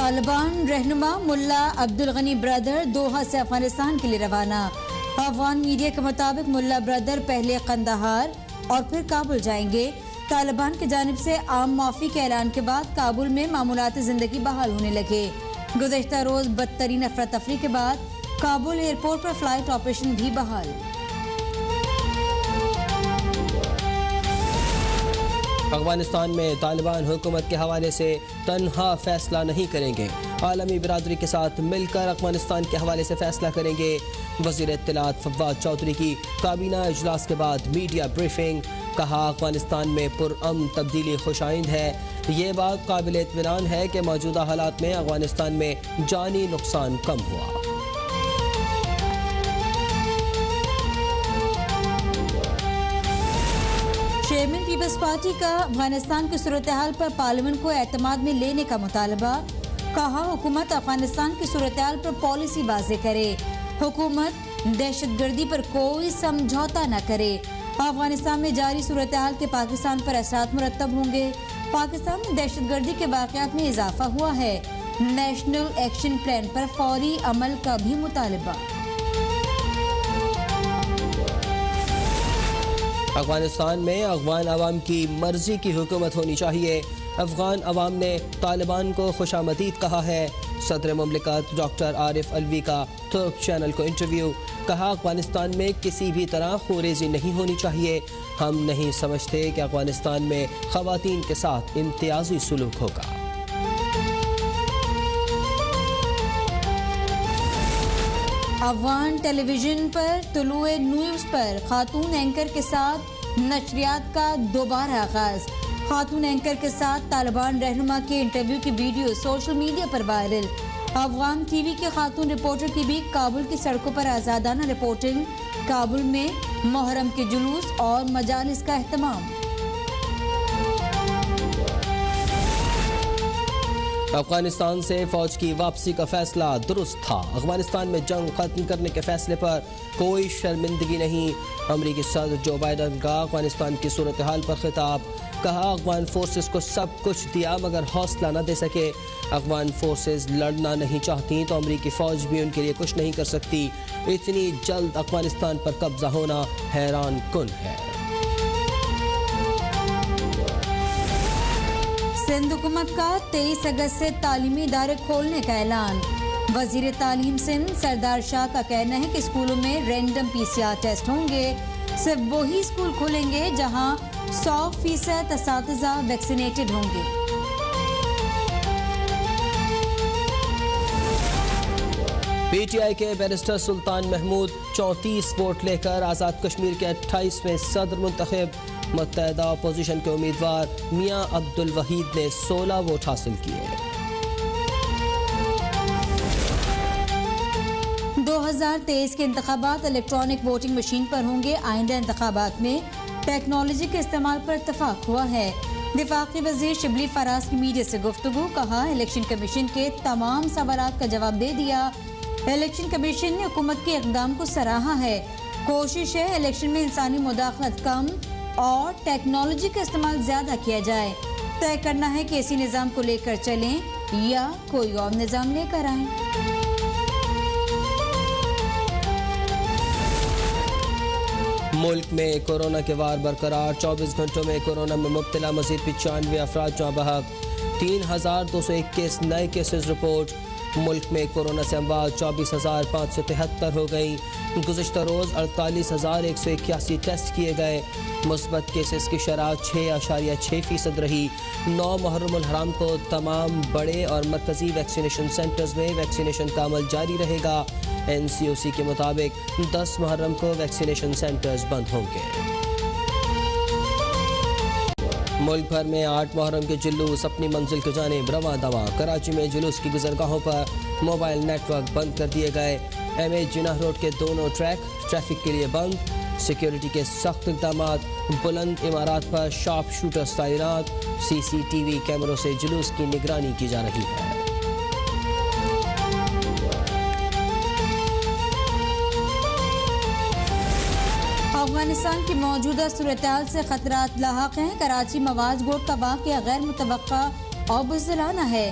طالبان رہنما ملا عبدالغنی برادر دوحہ سے افغانستان کے لیے روانہ۔ افغان میڈیا کے مطابق ملا برادر پہلے قندھار اور پھر کابل جائیں گے۔ طالبان کی جانب سے عام معافی کے اعلان کے بعد کابل میں معمولات زندگی بحال ہونے لگے۔ گزشتہ روز بدترین افراتفری کے بعد کابل ایئرپورٹ پر فلائٹ آپریشن بھی بحال۔ افغانستان میں طالبان حکومت کے حوالے سے تنہا فیصلہ نہیں کریں گے، عالمی برادری کے ساتھ مل کر افغانستان کے حوالے سے فیصلہ کریں گے۔ وزیر اطلاعات فواد چودھری کی کابینہ اجلاس کے بعد میڈیا بریفنگ، کہا افغانستان میں پرامن تبدیلی خوش آئند ہے۔ یہ بات قابل اطمینان ہے کہ موجودہ حالات میں افغانستان میں جانی نقصان کم ہوا۔ چیئرمین پیپلز پارٹی کا افغانستان کی صورتحال پر پارلیمنٹ کو اعتماد میں لینے کا مطالبہ، کہا حکومت افغانستان کی صورتحال پر پالیسی واضح کرے، حکومت دہشت گردی پر کوئی سمجھوتا نہ کرے، افغانستان میں جاری صورتحال کے پاکستان پر اثرات مرتب ہوں گے، پاکستان میں دہشت گردی کے واقعات میں اضافہ ہوا ہے، نیشنل ایکشن پلان پر فوری عمل کا بھی مطالبہ۔ افغانستان میں افغان عوام کی مرضی کی حکومت ہونی چاہیے، افغان عوام نے طالبان کو خوش آمدید کہا ہے۔ صدر مملکت ڈاکٹر عارف علوی کا ترک چینل کو انٹرویو، کہا افغانستان میں کسی بھی طرح خوریزی نہیں ہونی چاہیے، ہم نہیں سمجھتے کہ افغانستان میں خواتین کے ساتھ امتیازی سلوک ہوگا۔ افغان ٹیلی ویژن پر طلوع نیوز پر خاتون اینکر کے ساتھ نشریات کا دوبارہ آغاز، خاتون اینکر کے ساتھ طالبان رہنما کے انٹرویو کی ویڈیو سوشل میڈیا پر وائرل، افغان ٹی وی کے خاتون رپورٹر کی بھی کابل کی سڑکوں پر آزادانہ رپورٹنگ، کابل میں محرم کے جلوس اور مجالس کا اہتمام۔ افغانستان سے فوج کی واپسی کا فیصلہ درست تھا، افغانستان میں جنگ ختم کرنے کے فیصلے پر کوئی شرمندگی نہیں، امریکی صدر جو بائیڈن کا افغانستان کی صورتحال پر خطاب، کہا افغان فورسز کو سب کچھ دیا مگر حوصلہ نہ دے سکے، افغان فورسز لڑنا نہیں چاہتی تو امریکی فوج بھی ان کے لیے کچھ نہیں کر سکتی، اتنی جلد افغانستان پر قبضہ ہونا حیران کن ہے۔ سندھ حکومت کا 23 اگست سے تعلیمی ادارے کھولنے کا اعلان، وزیر تعلیم سندھ سردار شاہ کا کہنا ہے کہ اسکولوں میں رینڈم PCR ٹیسٹ ہوں گے، صرف وہی اسکول کھولیں گے جہاں 100% اساتذہ ویکسینیٹڈ ہوں گے۔ پی ٹی آئی کے بیرسٹر سلطان محمود 34 ووٹ لے کر آزاد کشمیر کے 28ویں صدر منتخب، متحدہ اپوزیشن کے امیدوار میاں عبدالوحید نے 16 ووٹ حاصل کیے۔ 2023 کے انتخابات الیکٹرانک ووٹنگ مشین پر ہوں گے، آئندہ انتخابات میں ٹیکنالوجی کے استعمال پر اتفاق ہوا ہے، وفاقی وزیر شبلی فراز کی میڈیا سے گفتگو، کہا الیکشن کمیشن کے تمام سوالات کا جواب دے دیا، الیکشن کمیشن نے حکومت کے اقدام کو سراہا ہے، کوشش ہے الیکشن میں انسانی مداخلت کم اور ٹیکنالوجی کا استعمال زیادہ کیا جائے، طے کرنا ہے کہ اسی نظام کو لے کر چلیں یا کوئی اور نظام لے کر آئیں۔ ملک میں کورونا کے وار برقرار، 24 گھنٹوں میں کورونا میں مبتلا مزید 95 افراد جاں بحق، 3221 نئے کیسز رپورٹ، ملک میں کورونا سے اموات 24,573 ہو گئیں، گزشتہ روز 48,181 ٹیسٹ کیے گئے، مثبت کیسز کی شرح 6.6% رہی، 9 محرم الحرام کو تمام بڑے اور مرکزی ویکسینیشن سینٹرز میں ویکسینیشن کا عمل جاری رہے گا، NCOC کے مطابق 10 محرم کو ویکسینیشن سینٹرز بند ہوں گے۔ ملک بھر میں 8 محرم کے جلوس اپنی منزل کی جانب رواں دواں، کراچی میں جلوس کی گزرگاہوں پر موبائل نیٹ ورک بند کر دیے گئے، MA جناح روڈ کے دونوں ٹریفک کے لیے بند، سیکیورٹی کے سخت اقدامات، بلند عمارات پر شارپ شوٹرز تعینات، CCTV کیمروں سے جلوس کی نگرانی کی جا رہی ہے۔ افغانستان کی موجودہ صورتحال سے خطرات لاحق ہیں، کراچی مواز گوٹ کا واقعہ غیر متوقع اور بزدلانہ ہے،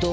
2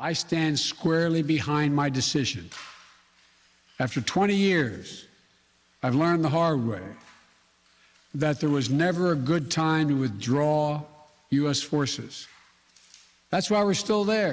I stand squarely behind my decision. After 20 years, I've learned the hard way that there was never a good time to withdraw U.S. forces. That's why we're still there.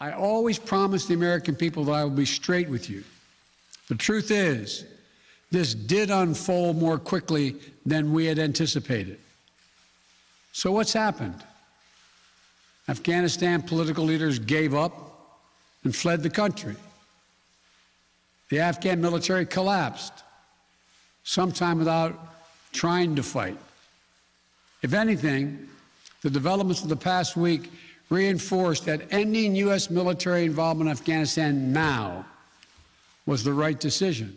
I always promised the American people that I will be straight with you. The truth is, this did unfold more quickly than we had anticipated. So what's happened? Afghanistan political leaders gave up and fled the country. The Afghan military collapsed, sometime without trying to fight. If anything, the developments of the past week reinforced that ending U.S. military involvement in Afghanistan now was the right decision.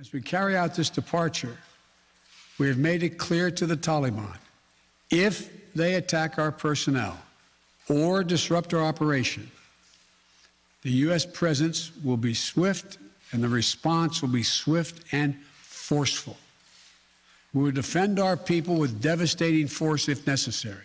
As we carry out this departure, we have made it clear to the Taliban, if they attack our personnel or disrupt our operation, the U.S. presence will be swift and the response will be swift and forceful. We will defend our people with devastating force if necessary.